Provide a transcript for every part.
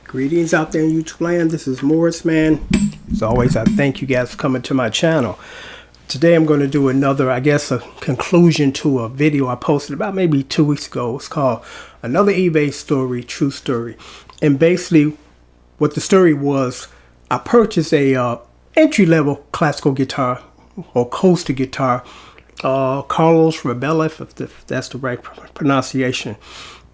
Greetings out there in YouTube land. This is Morris, man. As always, I thank you guys for coming to my channel. Today I'm going to do another, I guess, a conclusion to a video I posted about maybe 2 weeks ago. It's called Another eBay Story, True Story. And basically what the story was, I purchased a entry-level classical guitar or acoustic guitar, Carlos Rebella, if that's the right pronunciation.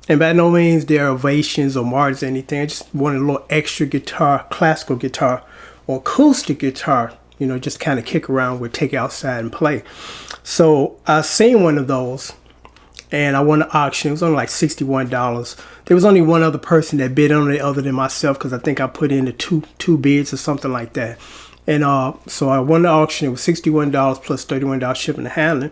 And by no means there are ovations or margins or anything. I just wanted a little extra guitar, classical guitar or acoustic guitar, you know, just kind of kick around with, take outside and play. So I seen one of those and I won the auction. It was only like $61. There was only one other person that bid on it other than myself, because I think I put in the two bids or something like that. And so I won the auction. It was $61 plus $31 shipping and handling.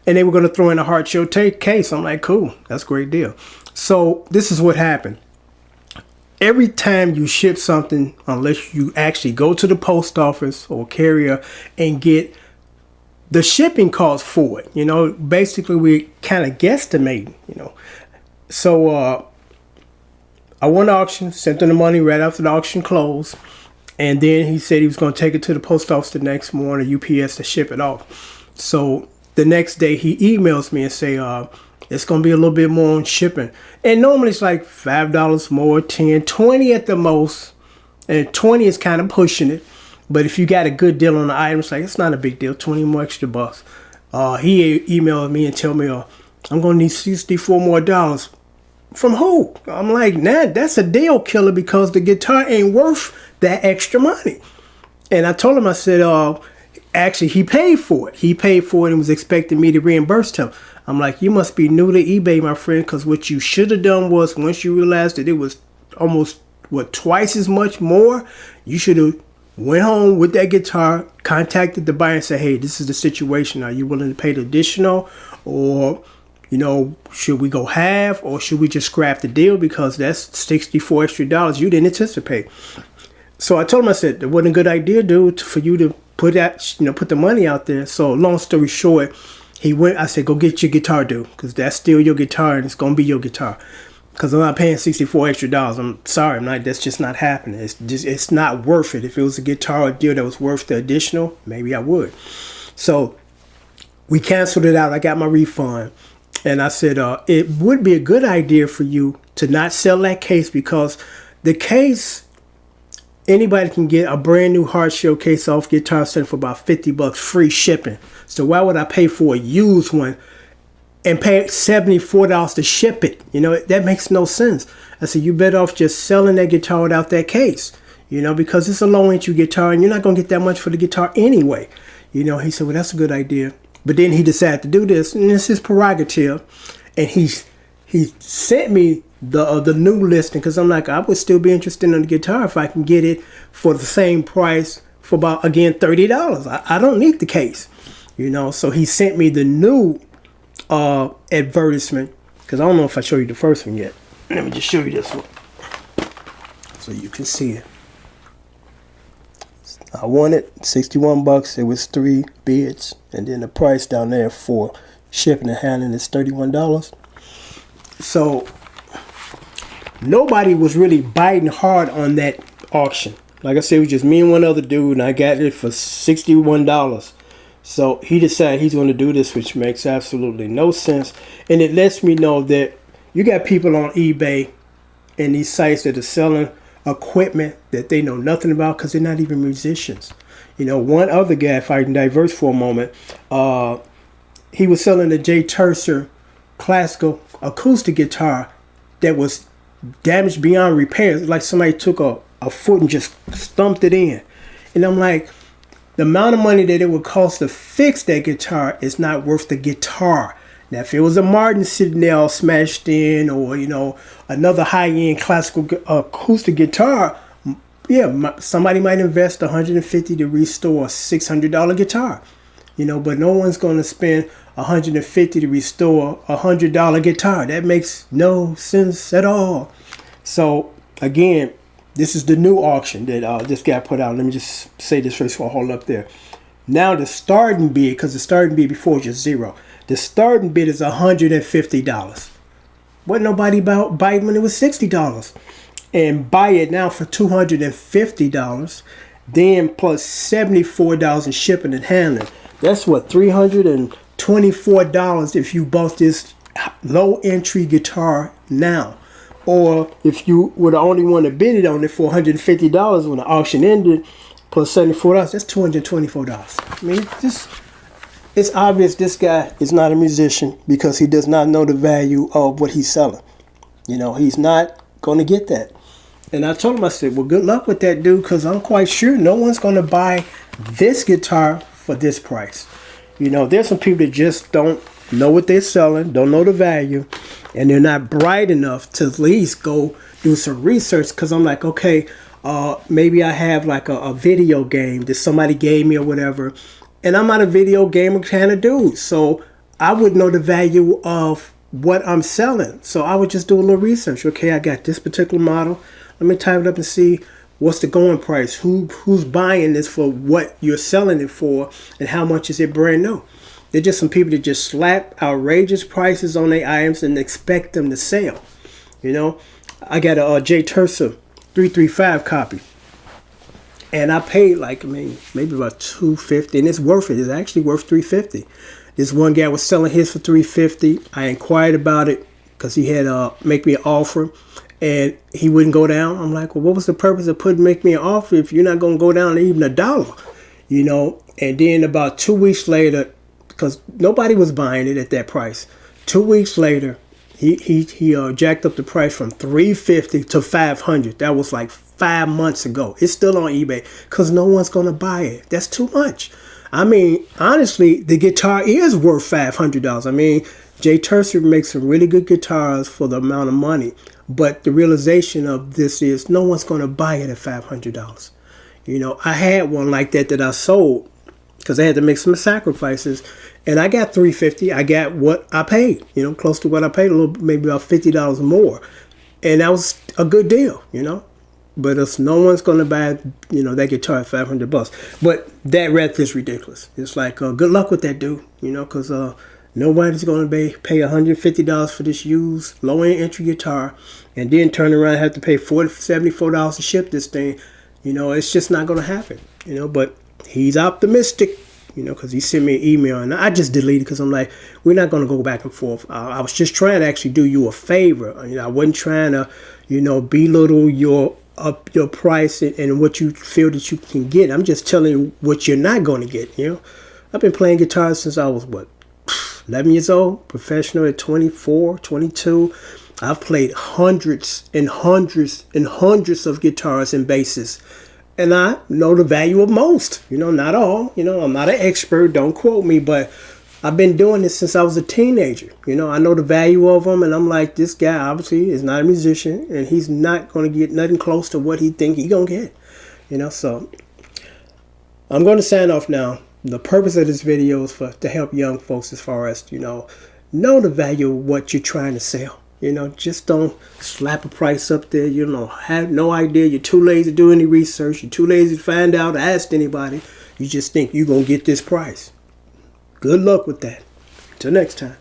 And they were going to throw in a hard shell case. I'm like, cool, that's a great deal. So this is what happened. Every time you ship something, unless you actually go to the post office or carrier and get the shipping cost for it, you know, basically we kind of guesstimate, you know. So I won the auction, sent them the money right after the auction closed. And then he said he was going to take it to the post office the next morning, UPS, to ship it off. So the next day he emails me and say, it's going to be a little bit more on shipping. And normally it's like $5 more, 10, 20 at the most. And 20 is kind of pushing it. But if you got a good deal on the item, it's like, it's not a big deal, 20 more extra bucks. He emailed me and tell me, I'm going to need $64 more. From who? I'm like, nah, that's a deal killer, because the guitar ain't worth that extra money. And I told him, I said, actually, he paid for it. He paid for it and was expecting me to reimburse him. I'm like, you must be new to eBay, my friend, because what you should have done was, once you realized that it was almost, what, twice as much more, you should have went home with that guitar, contacted the buyer and said, hey, this is the situation. Are you willing to pay the additional? Or, you know, should we go half, or should we just scrap the deal, because that's $64 extra you didn't anticipate. So I told him, I said, it wasn't a good idea, dude, for you to put that, you know, put the money out there. So long story short, he went, I said, go get your guitar, dude, because that's still your guitar and it's going to be your guitar. Because I'm not paying $64 extra. I'm sorry, that's just not happening. It's not worth it. If it was a guitar deal that was worth the additional, maybe I would. So we canceled it out. I got my refund. And I said, it would be a good idea for you to not sell that case, because the case, anybody can get a brand new hard shell case off Guitar Center for about $50 free shipping. So why would I pay for a used one and pay $74 to ship it? You know, that makes no sense. I said, you better off just selling that guitar without that case, you know, because it's a low entry guitar and you're not going to get that much for the guitar anyway. You know, he said, well, that's a good idea. But then he decided to do this, and it's his prerogative. And he sent me the new listing, because I'm like, I would still be interested in the guitar if I can get it for the same price for about, again, $30. I don't need the case, you know. So he sent me the new advertisement, because I don't know if I show you the first one yet. Let me just show you this one so you can see it. I won it, $61. It was 3 bids, and then the price down there for shipping and handling is $31. So nobody was really biting hard on that auction. Like I said, it was just me and one other dude, and I got it for $61. So he decided he's going to do this, which makes absolutely no sense. And it lets me know that you got people on eBay and these sites that are selling equipment that they know nothing about, because they're not even musicians. You know, one other guy, if I can diverse for a moment, he was selling a J. Tercer classical acoustic guitar that was damaged beyond repair. Like somebody took a foot and just stumped it in. And I'm like, the amount of money that it would cost to fix that guitar is not worth the guitar. Now, if it was a Martin sitting there all smashed in, or, you know, another high-end classical acoustic guitar, yeah, somebody might invest $150 to restore a $600 guitar, you know, but no one's going to spend $150 to restore a $100 guitar. That makes no sense at all. So, again, this is the new auction that this guy put out. Let me just say this first before I hold up there. Now the starting bid, because the starting bid before was just $0. The starting bid is $150. Wasn't nobody biting when it was $60. and buy it now for $250, then plus $74 in shipping and handling. That's what, $324 if you bought this low entry guitar now. Or if you were the only one that bid it on it for $150 when the auction ended, plus $74, that's $224. I mean, it's obvious this guy is not a musician because he does not know the value of what he's selling. You know, he's not going to get that. And I told him, I said, well, good luck with that, dude, because I'm quite sure no one's going to buy this guitar for this price. You know, there's some people that just don't know what they're selling, don't know the value, and they're not bright enough to at least go do some research. Because I'm like, okay, maybe I have like a video game that somebody gave me or whatever, and I'm not a video gamer kind of dude, so I would know the value of what I'm selling. So I would just do a little research. Okay, I got this particular model. Let me type it up and see what's the going price. Who's buying this for what you're selling it for, and how much is it brand new? They're just some people that just slap outrageous prices on their items and expect them to sell. You know, I got a J Tersa 335 copy, and I paid like, I mean, maybe about $250, and it's worth it. It's actually worth $350. This one guy was selling his for $350. I inquired about it because he had make me an offer, and he wouldn't go down. I'm like, well, what was the purpose of make me an offer if you're not going to go down to even $1? You know, and then about 2 weeks later, because nobody was buying it at that price, 2 weeks later, he jacked up the price from $350 to $500. That was like 5 months ago. It's still on eBay because no one's going to buy it. That's too much. I mean, honestly, the guitar is worth $500. I mean, J Tersa makes some really good guitars for the amount of money. But the realization of this is no one's going to buy it at $500. You know, I had one like that I sold because I had to make some sacrifices. And I got $350. I got what I paid, you know, close to what I paid, a little, maybe about $50 more. And that was a good deal, you know. But if no one's going to buy, you know, that guitar at $500. But that rep is ridiculous. It's like, good luck with that, dude, you know, because nobody's going to pay $150 for this used low-end entry guitar and then turn around and have to pay $74 to ship this thing. You know, it's just not going to happen, you know. But he's optimistic, you know, because he sent me an email, and I just deleted because I'm like, we're not going to go back and forth. I was just trying to actually do you a favor. You know, I wasn't trying to, you know, belittle your price and what you feel that you can get. I'm just telling you what you're not going to get, you know. I've been playing guitar since I was, 11 years old, professional at 24, 22. I've played hundreds and hundreds and hundreds of guitars and basses. And I know the value of most, you know, not all. You know, I'm not an expert, don't quote me, but I've been doing this since I was a teenager. You know, I know the value of them, and I'm like, this guy obviously is not a musician, and he's not going to get nothing close to what he think he's going to get. You know, so I'm going to sign off now. The purpose of this video is to help young folks as far as, you know the value of what you're trying to sell. You know, just don't slap a price up there. You know, have no idea. You're too lazy to do any research. You're too lazy to find out or ask anybody. You just think you're going to get this price. Good luck with that. Till next time.